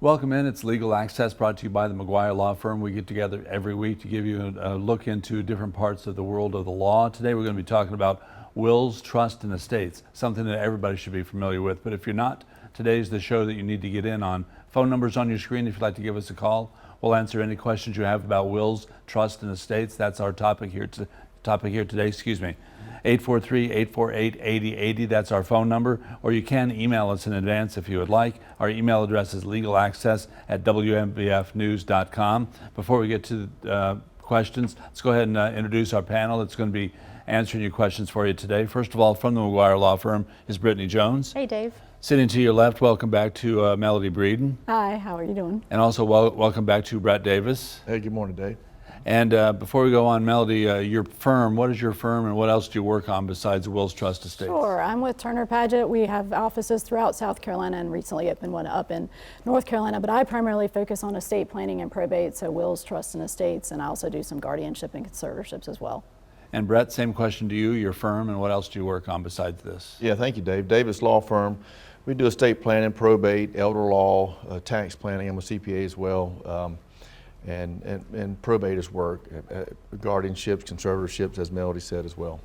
Welcome in. It's Legal Access, brought to you by the Maguire Law Firm. We get together every week to give you a look into different parts of the world of the law. Today we're going to be talking about wills, trust, and estates, something that everybody should be familiar with. But if you're not, today's the show that you need to get in on. Phone numbers on your screen if you'd like to give us a call. We'll answer any questions you have about wills, trust, and estates. That's our topic here today. 843-848-8080. That's our phone number. Or you can email us in advance if you would like. Our email address is legalaccess@wmbfnews.com. Before we get to questions, let's go ahead and introduce our panel that's going to be answering your questions for you today. First of all, from the Maguire Law Firm is Brittany Jones. Hey, Dave. Sitting to your left, welcome back to Melody Breeden. Hi, how are you doing? And also welcome back to Brett Davis. Hey, good morning, Dave. And before we go on, Melody, your firm, what is your firm and what else do you work on besides wills, trust, estates? Sure, I'm with Turner Paget. We have offices throughout South Carolina and recently opened one up in North Carolina, but I primarily focus on estate planning and probate, so wills, trusts, and estates, and I also do some guardianship and conservatorships as well. And Brett, same question to you, your firm, and what else do you work on besides this? Yeah, thank you, Dave. Davis Law Firm. We do estate planning, probate, elder law, tax planning. I'm a CPA as well. And probate is work, guardianships, conservatorships, as Melody said as well.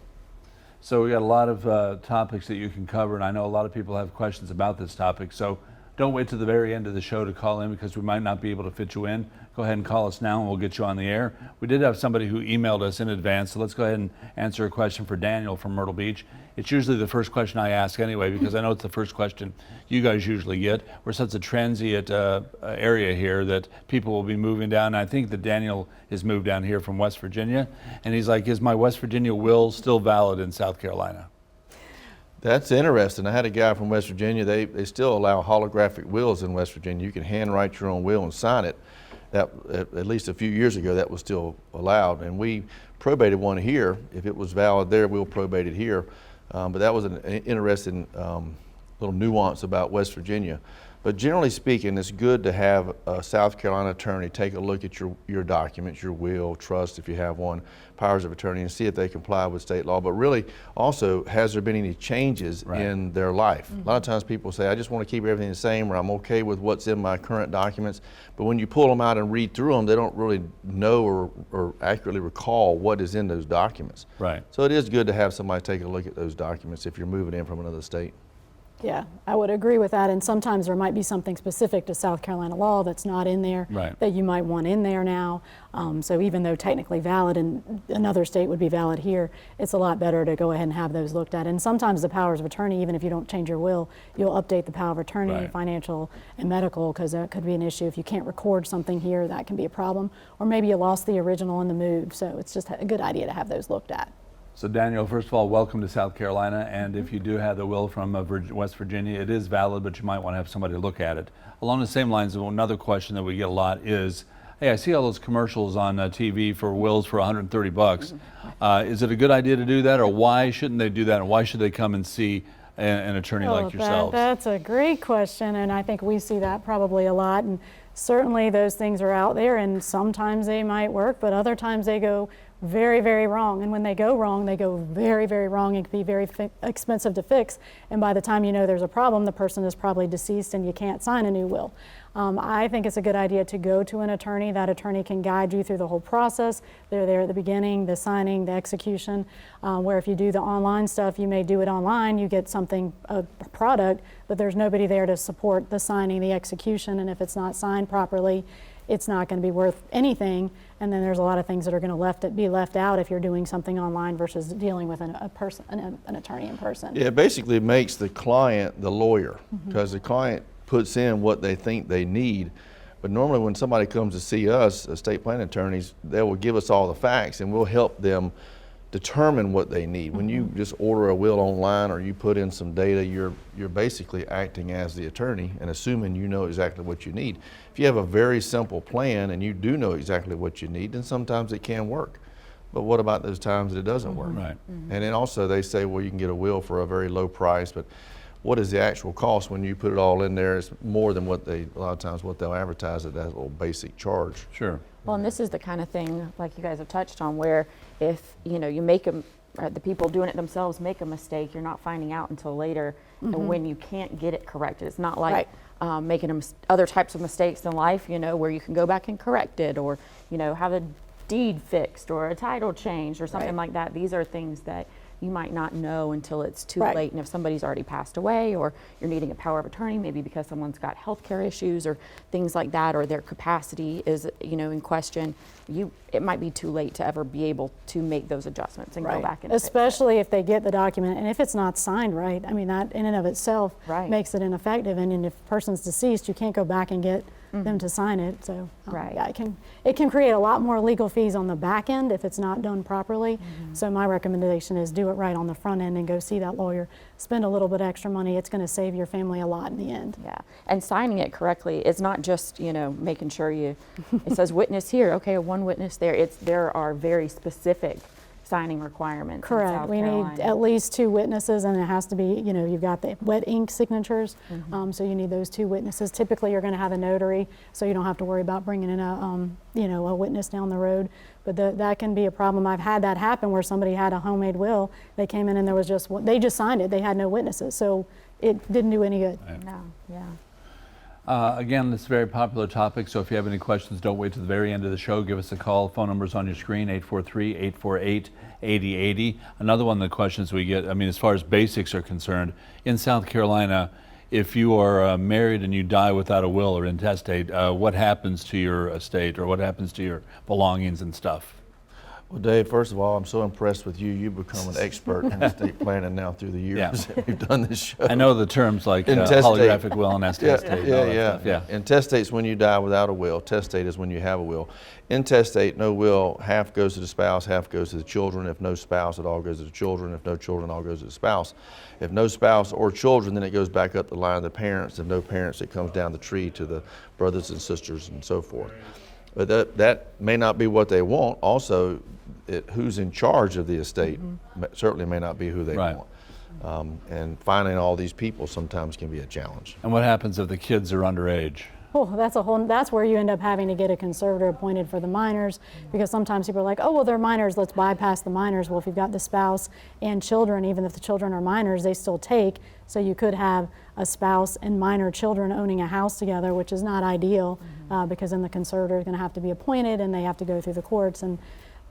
So we got a lot of topics that you can cover, and I know a lot of people have questions about this topic. So don't wait to the very end of the show to call in because we might not be able to fit you in. Go ahead and call us now and we'll get you on the air. We did have somebody who emailed us in advance, so let's go ahead and answer a question for Daniel from Myrtle Beach. It's usually the first question I ask anyway because I know it's the first question you guys usually get. We're such a transient area here that people will be moving down. I think that Daniel has moved down here from West Virginia, and he's like, is my West Virginia will still valid in South Carolina? That's interesting. I had a guy from West Virginia. They still allow holographic wills in West Virginia. You can handwrite your own will and sign it. That at least a few years ago, that was still allowed. And we probated one here. If it was valid there, we'll probate it here. But that was an interesting little nuance about West Virginia. But generally speaking, it's good to have a South Carolina attorney take a look at your documents, your will, trust if you have one, powers of attorney, and see if they comply with state law. But really, also, has there been any changes in their life? Mm-hmm. A lot of times people say, I just want to keep everything the same, or I'm okay with what's in my current documents. But when you pull them out and read through them, they don't really know or accurately recall what is in those documents. Right. So it is good to have somebody take a look at those documents if you're moving in from another state. Yeah, I would agree with that, and sometimes there might be something specific to South Carolina law that's not in there that you might want in there now. So even though technically valid in another state would be valid here, it's a lot better to go ahead and have those looked at. And sometimes the powers of attorney, even if you don't change your will, you'll update the power of attorney, financial and medical, because that could be an issue. If you can't record something here, that can be a problem. Or maybe you lost the original in the move, so it's just a good idea to have those looked at. So Daniel, first of all, welcome to South Carolina, and if you do have the will from West Virginia, it is valid, but you might want to have somebody look at it. Along the same lines, another question that we get a lot is, hey, I see all those commercials on TV for wills for 130 bucks. Is it a good idea to do that, or why shouldn't they do that, and why should they come and see an attorney like yourselves? That's a great question, and I think we see that probably a lot, and certainly those things are out there, and sometimes they might work, but other times they go very, very wrong. And when they go wrong, they go very, very wrong. It can be very expensive to fix. And by the time you know there's a problem, the person is probably deceased and you can't sign a new will. I think it's a good idea to go to an attorney. That attorney can guide you through the whole process. They're there at the beginning, the signing, the execution, where if you do the online stuff, you may do it online, you get something, a product, but there's nobody there to support the signing, the execution, and if it's not signed properly, it's not going to be worth anything. And then there's a lot of things that are going to be left out if you're doing something online versus dealing with an attorney in person. Yeah, it basically makes the client the lawyer, because the client puts in what they think they need. But normally when somebody comes to see us, estate planning attorneys, they will give us all the facts and we'll help them determine what they need. When you just order a will online or you put in some data, you're basically acting as the attorney and assuming you know exactly what you need. If you have a very simple plan and you do know exactly what you need, then sometimes it can work. But what about those times that it doesn't work? Right. And then also they say, well, you can get a will for a very low price, but what is the actual cost when you put it all in there? It's more than what a lot of times what they'll advertise at that little basic charge. Sure. Well, and this is the kind of thing, like you guys have touched on, where if you make a the people doing it themselves make a mistake, you're not finding out until later, and when you can't get it corrected. It's not like making other types of mistakes in life, you know, where you can go back and correct it, or, you know, have a deed fixed or a title changed or something like that. These are things that you might not know until it's too late. And if somebody's already passed away, or you're needing a power of attorney, maybe because someone's got healthcare issues or things like that, or their capacity is, you know, in question, it might be too late to ever be able to make those adjustments and go back and especially if they get the document and if it's not signed right. I mean, that in and of itself makes it ineffective. And if a person's deceased, you can't go back and get them to sign it. So yeah, it can create a lot more legal fees on the back end if it's not done properly. So my recommendation is do it right on the front end and go see that lawyer. Spend a little bit extra money. It's going to save your family a lot in the end. Yeah, and signing it correctly, it's not just, you know, making sure it says witness here, okay, one witness there. There are very specific signing requirements. Correct. We need at least 2 witnesses, and it has to be, you know, you've got the wet ink signatures, so you need those 2 witnesses. Typically, you're going to have a notary, so you don't have to worry about bringing in a, you know, a witness down the road. But that can be a problem. I've had that happen where somebody had a homemade will. They came in and there was they just signed it. They had no witnesses, so it didn't do any good. No. Yeah. Again, this is a very popular topic, so if you have any questions, don't wait to the very end of the show. Give us a call. Phone number's on your screen, 843-848-8080. Another one of the questions we get, I mean, as far as basics are concerned, in South Carolina, if you are married and you die without a will or intestate, what happens to your estate, or what happens to your belongings and stuff? Well, Dave, first of all, I'm so impressed with you. You've become an expert in estate planning now through the years that we've done this show. I know the terms like holographic will and estate. Yeah. Intestate's when you die without a will. Testate is when you have a will. Intestate, no will, half goes to the spouse, half goes to the children. If no spouse, it all goes to the children. If no children, it all goes to the spouse. If no spouse or children, then it goes back up the line of the parents. If no parents, it comes down the tree to the brothers and sisters and so forth. But that may not be what they want. Also, who's in charge of the estate certainly may not be who they want. And finding all these people sometimes can be a challenge. And what happens if the kids are underage? Oh, that's where you end up having to get a conservator appointed for the minors, because sometimes people are like, oh, well, they're minors, let's bypass the minors. Well, if you've got the spouse and children, even if the children are minors, they still take. So you could have a spouse and minor children owning a house together, which is not ideal, because then the conservator is going to have to be appointed and they have to go through the courts. And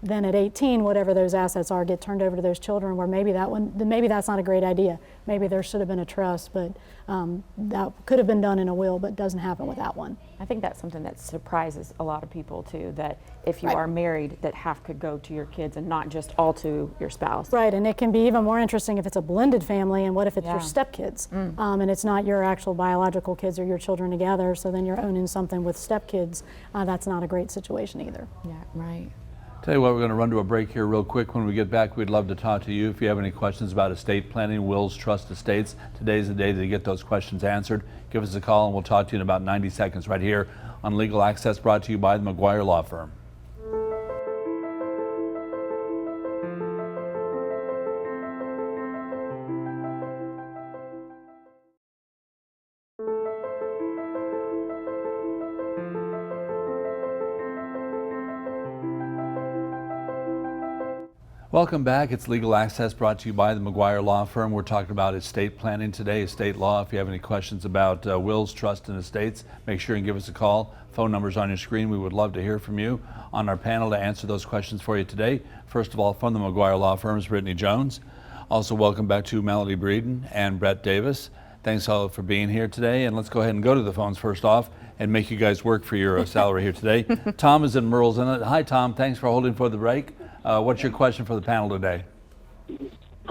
then at 18, whatever those assets are get turned over to those children, where maybe that's not a great idea. Maybe there should have been a trust, but that could have been done in a will, but doesn't happen with that one. I think that's something that surprises a lot of people too, that if you are married, that half could go to your kids and not just all to your spouse. Right, and it can be even more interesting if it's a blended family, and what if it's your stepkids, and it's not your actual biological kids or your children together, so then you're owning something with stepkids. That's not a great situation either. Yeah, right. Tell you what, we're going to run to a break here real quick. When we get back, we'd love to talk to you. If you have any questions about estate planning, wills, trust, estates, today's the day to get those questions answered. Give us a call and we'll talk to you in about 90 seconds right here on Legal Access, brought to you by the Maguire Law Firm. Welcome back. It's Legal Access, brought to you by the Maguire Law Firm. We're talking about estate planning today, estate law. If you have any questions about wills, trust, and estates, make sure and give us a call. Phone number's on your screen. We would love to hear from you on our panel to answer those questions for you today. First of all, from the Maguire Law Firm is Brittany Jones. Also, welcome back to Melody Breeden and Brett Davis. Thanks all for being here today. And let's go ahead and go to the phones first off and make you guys work for your salary here today. Tom is in Merle's in it. Hi, Tom. Thanks for holding for the break. What's your question for the panel today?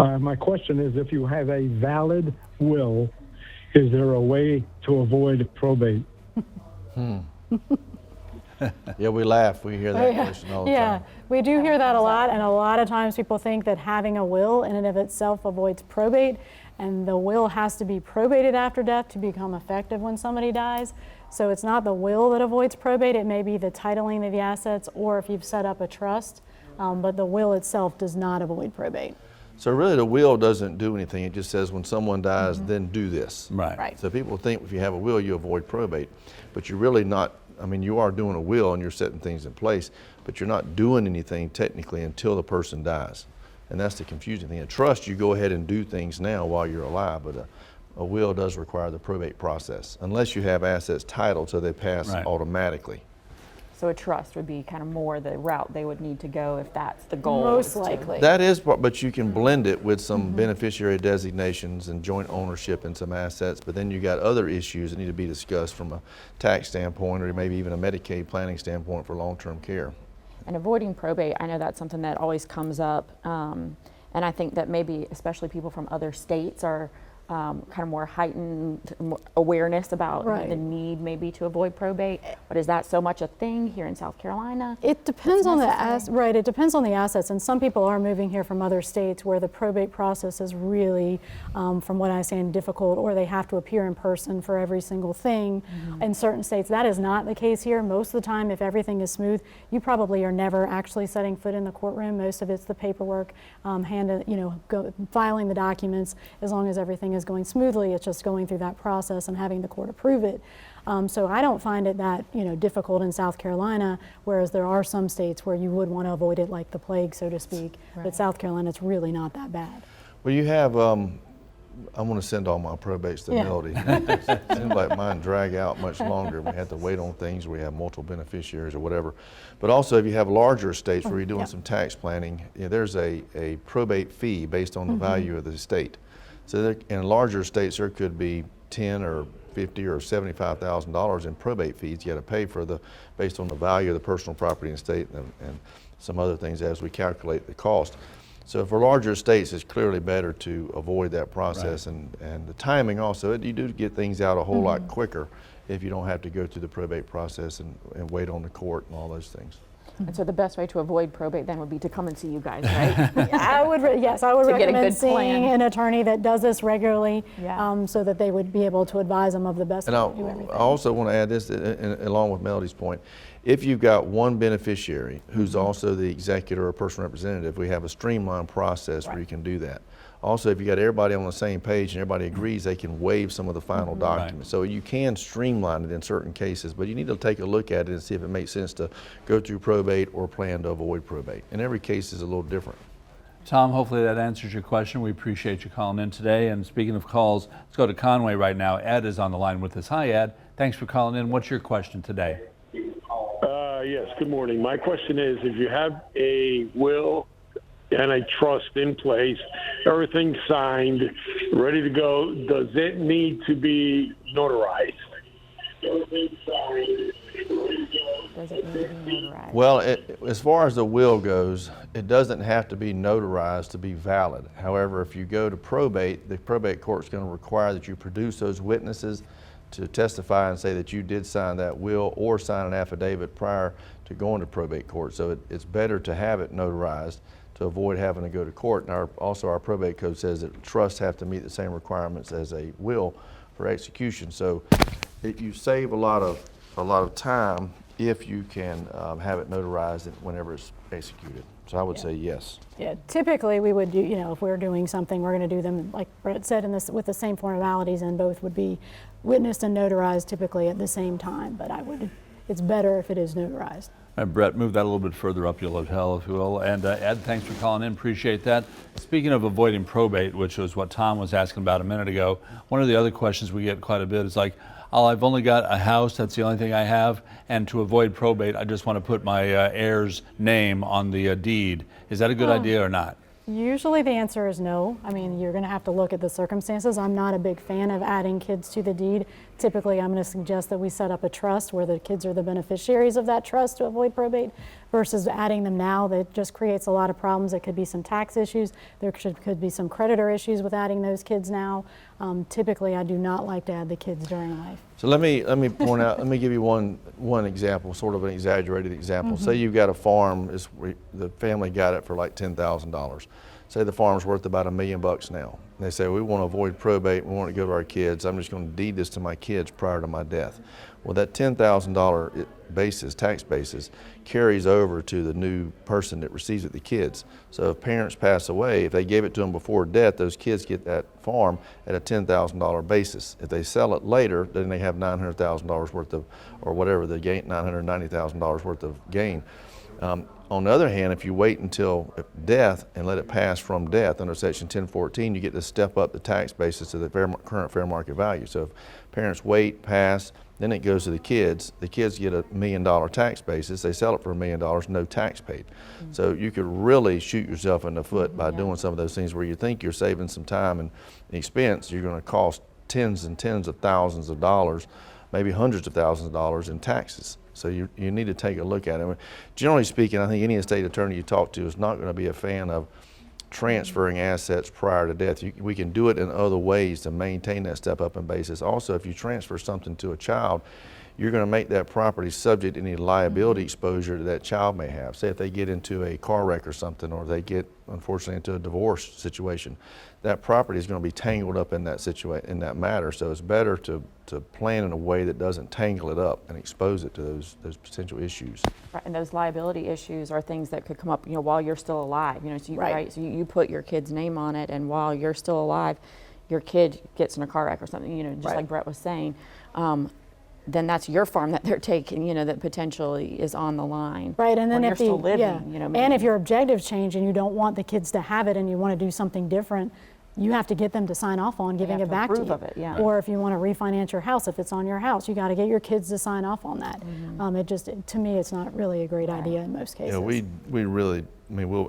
My question is, if you have a valid will, is there a way to avoid probate? Yeah, we laugh. We hear that question all the time. We do hear that a lot, and a lot of times people think that having a will in and of itself avoids probate, and the will has to be probated after death to become effective when somebody dies. So it's not the will that avoids probate, it may be the titling of the assets, or if you've set up a trust, but the will itself does not avoid probate. So really the will doesn't do anything. It just says when someone dies, then do this. Right. So people think if you have a will, you avoid probate, but you're really not. I mean, you are doing a will and you're setting things in place, but you're not doing anything technically until the person dies. And that's the confusing thing. A trust, you go ahead and do things now while you're alive, but a will does require the probate process, unless you have assets titled so they pass Right. automatically. So a trust would be kind of more the route they would need to go if that's the goal. Most is to- likely. That is, but you can blend it with some beneficiary designations and joint ownership in some assets, but then you got other issues that need to be discussed from a tax standpoint or maybe even a Medicaid planning standpoint for long-term care. And avoiding probate, I know that's something that always comes up. And I think that maybe especially people from other states are kind of more heightened awareness about Right. the need maybe to avoid probate. But is that so much a thing here in South Carolina? It depends on the necessary. right. It depends on the assets, and some people are moving here from other states where the probate process is really, from what I understand, difficult, or they have to appear in person for every single thing. In certain states, that is not the case here. Most of the time, if everything is smooth, you probably are never actually setting foot in the courtroom. Most of it's the paperwork, filing the documents. As long as everything is going smoothly, it's just going through that process and having the court approve it. So I don't find it that difficult in South Carolina, whereas there are some states where you would want to avoid it like the plague, so to speak. But South Carolina, it's really not that bad. Well, you have, I'm going to send all my probates to Yeah. Melody. It seems like mine drag out much longer. We have to wait on things, we have multiple beneficiaries or whatever. But also, if you have larger estates where you're doing Yeah. some tax planning, there's a probate fee based on the value of the estate. So there, in larger estates, there could be $10 or $50 or $75,000 in probate fees you got to pay for based on the value of the personal property and estate and some other things as we calculate the cost. So for larger estates, it's clearly better to avoid that process, and the timing also. You do get things out a whole lot quicker if you don't have to go through the probate process and wait on the court and all those things. And so the best way to avoid probate then would be to come and see you guys, right? I would To get a recommend good seeing plan. an attorney that does this regularly, Yeah. so that they would be able to advise them of the best And way to do everything. I also want to add this, along with Melody's point. If you've got one beneficiary who's also the executor or personal representative, we have a streamlined process where you can do that. Also, if you got everybody on the same page and everybody agrees, they can waive some of the final documents. So you can streamline it in certain cases, but you need to take a look at it and see if it makes sense to go through probate or plan to avoid probate. And every case is a little different. Tom, hopefully that answers your question. We appreciate you calling in today. And speaking of calls, let's go to Conway right now. Ed is on the line with us. Hi, Ed. Thanks for calling in. What's your question today? Yes, good morning. My question is, if you have a will and a trust in place, everything signed, ready to go, does it need to be notarized? Does it need to be notarized? Well, as far as the will goes, it doesn't have to be notarized to be valid. However, if you go to probate, the probate court's going to require that you produce those witnesses to testify and say that you did sign that will or sign an affidavit prior to going to probate court. So it's better to have it notarized to avoid having to go to court. And also our probate code says that trusts have to meet the same requirements as a will for execution. So you save a lot of time if you can have it notarized whenever it's executed. So I would say yes. Yeah, typically we would do, if we're doing something, we're going to do them, like Brett said, with the same formalities, and both would be witnessed and notarized typically at the same time. But it's better if it is notarized. All right, Brett, move that a little bit further up your lapel, if you will. And Ed, thanks for calling in. Appreciate that. Speaking of avoiding probate, which was what Tom was asking about a minute ago, one of the other questions we get quite a bit is like, oh, I've only got a house, that's the only thing I have, and to avoid probate, I just want to put my heir's name on the deed. Is that a good idea or not? Usually the answer is no. I mean, you're going to have to look at the circumstances. I'm not a big fan of adding kids to the deed. Typically, I'm going to suggest that we set up a trust where the kids are the beneficiaries of that trust to avoid probate, versus adding them now. That just creates a lot of problems. There could be some tax issues. There could be some creditor issues with adding those kids now. Typically, I do not like to add the kids during life. So let me point out, let me give you one example, sort of an exaggerated example. Say you've got a farm, the family got it for like $10,000. Say the farm's worth about $1 million now. And they say, we want to avoid probate, we want to go to our kids, I'm just going to deed this to my kids prior to my death. Well, that $10,000 basis, tax basis, carries over to the new person that receives it, the kids. So if parents pass away, if they gave it to them before death, those kids get that farm at a $10,000 basis. If they sell it later, then they have $900,000 worth of, or whatever the gain, $990,000 worth of gain. On the other hand, if you wait until death and let it pass from death under Section 1014, you get to step up the tax basis to the current fair market value. So if parents wait, pass, then it goes to the kids. The kids get $1 million tax basis. They sell it for $1 million, no tax paid. So you could really shoot yourself in the foot by doing some of those things where you think you're saving some time and expense. You're going to cost tens and tens of thousands of dollars, maybe hundreds of thousands of dollars in taxes. So you need to take a look at it. Generally speaking, I think any estate attorney you talk to is not going to be a fan of transferring assets prior to death. We can do it in other ways to maintain that step up in basis. Also, if you transfer something to a child, you're going to make that property subject to any liability exposure that that child may have. Say if they get into a car wreck or something, or they get, unfortunately, into a divorce situation, that property is going to be tangled up in that matter. So it's better to plan in a way that doesn't tangle it up and expose it to those potential issues. Right, and those liability issues are things that could come up, while you're still alive. So you put your kid's name on it, and while you're still alive, your kid gets in a car wreck or something. Just like Brett was saying. Then that's your farm that they're taking, that potentially is on the line. Right, and then when if you're still living, and if your objectives change and you don't want the kids to have it and you want to do something different, you have to get them to sign off on giving it back to you. Approve of it, yeah. Or if you want to refinance your house, if it's on your house, you got to get your kids to sign off on that. To me, it's not really a great idea in most cases. We really,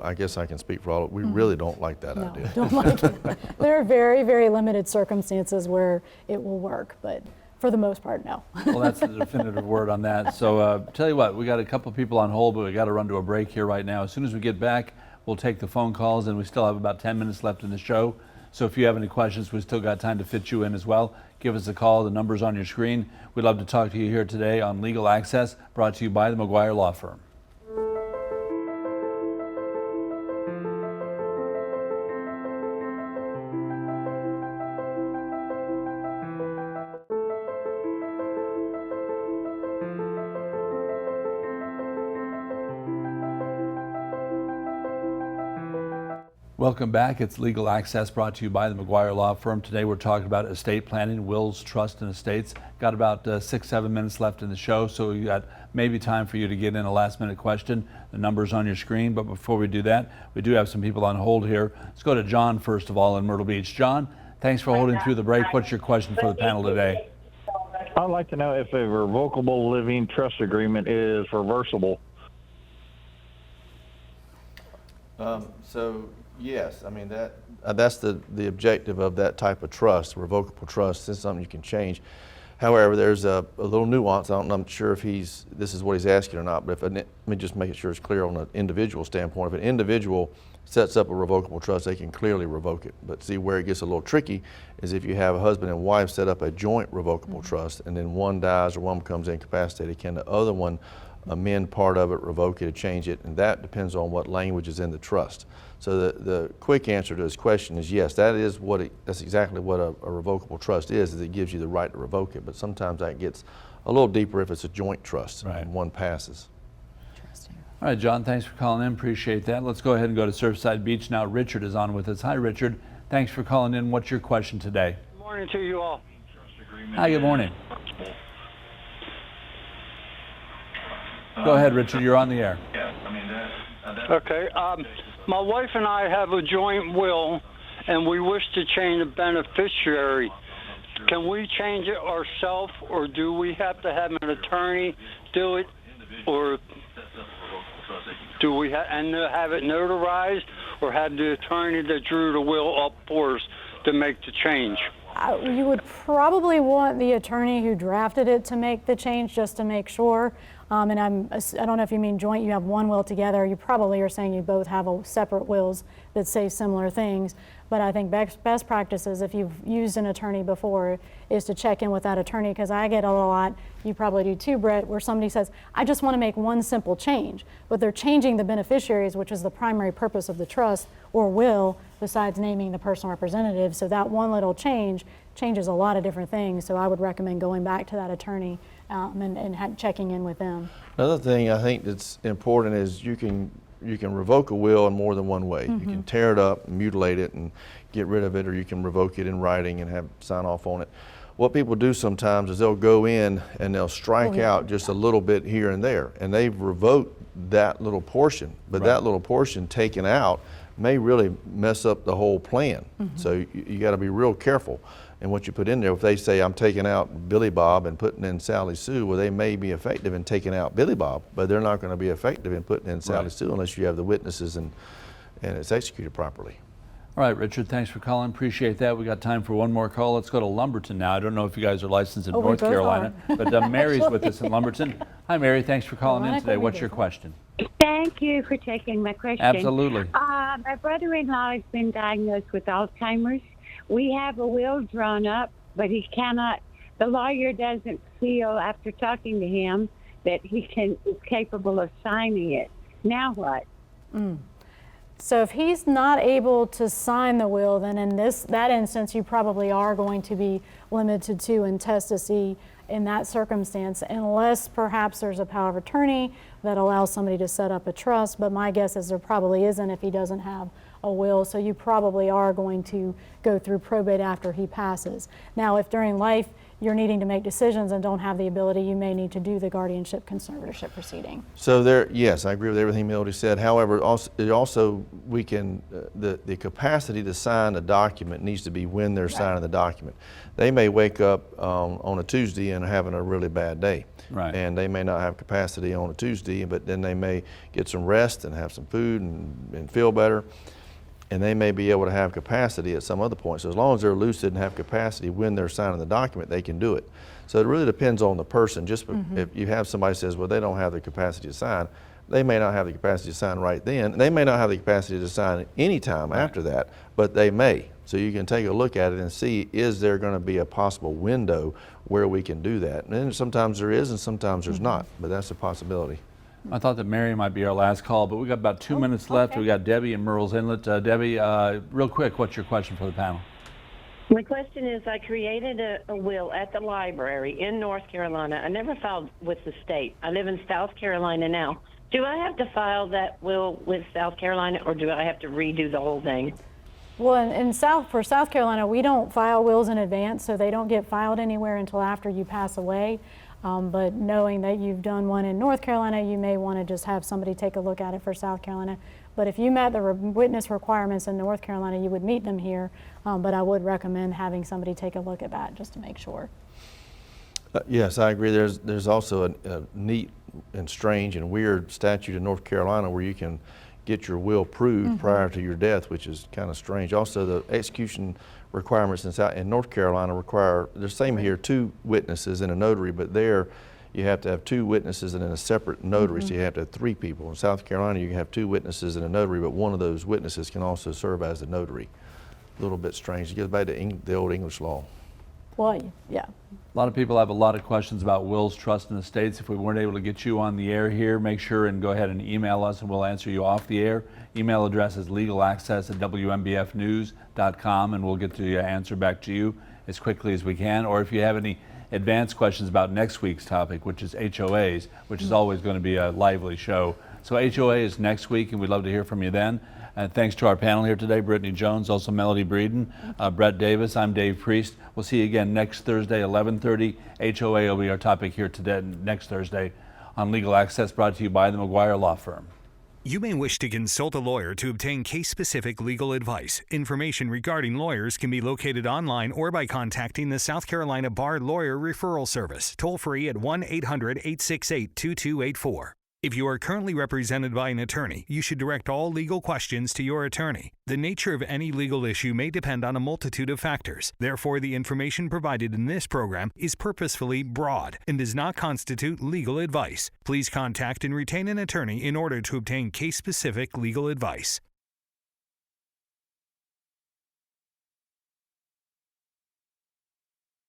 I guess I can speak for all of it. We really don't like that idea. Don't like it. There are very, very limited circumstances where it will work, but for the most part, no. Well, that's the definitive word on that. So tell you what, we got a couple people on hold, but we got to run to a break here right now. As soon as we get back, we'll take the phone calls, and we still have about 10 minutes left in the show. So if you have any questions, we still got time to fit you in as well. Give us a call. The number's on your screen. We'd love to talk to you here today on Legal Access, brought to you by the Maguire Law Firm. Welcome back. It's Legal Access, brought to you by the Maguire Law Firm. Today we're talking about estate planning, wills, trust, and estates. Got about 6-7 minutes left in the show, so we got maybe time for you to get in a last-minute question. The number's on your screen, but before we do that, we do have some people on hold here. Let's go to John first of all in Myrtle Beach. John, thanks for holding through the break. What's your question for the panel today? I'd like to know if a revocable living trust agreement is reversible. Yes, that's the objective of that type of trust. Revocable trust is something you can change. However, there's a little nuance. I'm not sure if this is what he's asking or not, but let me just make sure it's clear on an individual standpoint. If an individual sets up a revocable trust, they can clearly revoke it. But see, where it gets a little tricky is if you have a husband and wife set up a joint revocable trust, and then one dies or one becomes incapacitated, can the other one amend part of it, revoke it, or change it? And that depends on what language is in the trust. So the quick answer to his question is yes, that's exactly what a revocable trust is it gives you the right to revoke it. But sometimes that gets a little deeper if it's a joint trust and one passes. Interesting. All right, John, thanks for calling in. Appreciate that. Let's go ahead and go to Surfside Beach now. Richard is on with us. Hi, Richard. Thanks for calling in. What's your question today? Good morning to you all. Hi, good morning. Go ahead, Richard. You're on the air. Okay. My wife and I have a joint will, and we wish to change the beneficiary. Can we change it ourselves, or do we have to have an attorney do it, or do we have it notarized, or have the attorney that drew the will up for us to make the change? You would probably want the attorney who drafted it to make the change just to make sure. And I don't know if you mean joint, you have one will together. You probably are saying you both have separate wills that say similar things. But I think best practices, if you've used an attorney before, is to check in with that attorney, because I get a lot, you probably do too, Brett, where somebody says, I just want to make one simple change, but they're changing the beneficiaries, which is the primary purpose of the trust or will, besides naming the personal representative. So that one little change changes a lot of different things. So I would recommend going back to that attorney and checking in with them. Another thing I think that's important is you can revoke a will in more than one way. You can tear it up, mutilate it, and get rid of it, or you can revoke it in writing and sign off on it. What people do sometimes is they'll go in and they'll strike out just a little bit here and there, and they've revoked that little portion, but that little portion taken out may really mess up the whole plan. So you got to be real careful in what you put in there. If they say I'm taking out Billy Bob and putting in Sally Sue, well, they may be effective in taking out Billy Bob, but they're not going to be effective in putting in Sally Sue unless you have the witnesses and it's executed properly. All right, Richard, thanks for calling. Appreciate that. We got time for one more call. Let's go to Lumberton now. I don't know if you guys are licensed in North Carolina, but Mary's with us in Lumberton. Hi, Mary. Thanks for calling in today. What's your question? Thank you for taking my question. Absolutely. My brother-in-law has been diagnosed with Alzheimer's. We have a will drawn up, but he cannot, the lawyer doesn't feel after talking to him that he is capable of signing it. Now what? So if he's not able to sign the will, then in that instance, you probably are going to be limited to intestacy in that circumstance, unless perhaps there's a power of attorney that allows somebody to set up a trust. But my guess is there probably isn't if he doesn't have a will. So you probably are going to go through probate after he passes. Now, if during life you're needing to make decisions and don't have the ability, you may need to do the guardianship conservatorship proceeding. So yes, I agree with everything Melody said. However, we can, the capacity to sign a document needs to be when they're signing the document. They may wake up on a Tuesday and having a really bad day. Right. And they may not have capacity on a Tuesday, but then they may get some rest and have some food and feel better. And they may be able to have capacity at some other point. So as long as they're lucid and have capacity when they're signing the document, they can do it. So it really depends on the person. Just if you have somebody says, well, they don't have the capacity to sign, they may not have the capacity to sign right then. They may not have the capacity to sign any time after that, but they may. So you can take a look at it and see, is there going to be a possible window where we can do that? And then sometimes there is and sometimes there's not, but that's a possibility. I thought that Mary might be our last call, but we got about 2 minutes left. We got Debbie in Murrells Inlet. Debbie, real quick, what's your question for the panel? My question is, I created a will at the library in North Carolina. I never filed with the state. I live in South Carolina now. Do I have to file that will with South Carolina, or do I have to redo the whole thing? Well, for South Carolina, we don't file wills in advance, so they don't get filed anywhere until after you pass away. But knowing that you've done one in North Carolina, you may want to just have somebody take a look at it for South Carolina. But if you met the witness requirements in North Carolina, you would meet them here. But I would recommend having somebody take a look at that just to make sure. Yes, I agree. There's also a neat and strange and weird statute in North Carolina where you can get your will proved prior to your death, which is kind of strange. Also, the execution requirements in North Carolina require, the same here, 2 witnesses and a notary, but there you have to have 2 witnesses and then a separate notary, so you have to have 3 people. In South Carolina, you can have 2 witnesses and a notary, but one of those witnesses can also serve as a notary. A little bit strange. It gets back to the old English law. Well, yeah. A lot of people have a lot of questions about wills, trusts, and estates. If we weren't able to get you on the air here, make sure and go ahead and email us and we'll answer you off the air. Email address is legalaccess@wmbfnews.com and we'll get the answer back to you as quickly as we can. Or if you have any advanced questions about next week's topic, which is HOAs, which is always going to be a lively show. So HOA is next week and we'd love to hear from you then. And thanks to our panel here today, Brittany Jones, also Melody Breeden, Brett Davis. I'm Dave Priest. We'll see you again next Thursday, 11:30. HOA will be our topic here today, next Thursday on Legal Access, brought to you by the Maguire Law Firm. You may wish to consult a lawyer to obtain case-specific legal advice. Information regarding lawyers can be located online or by contacting the South Carolina Bar Lawyer Referral Service, toll-free at 1-800-868-2284. If you are currently represented by an attorney, you should direct all legal questions to your attorney. The nature of any legal issue may depend on a multitude of factors. Therefore, the information provided in this program is purposefully broad and does not constitute legal advice. Please contact and retain an attorney in order to obtain case-specific legal advice.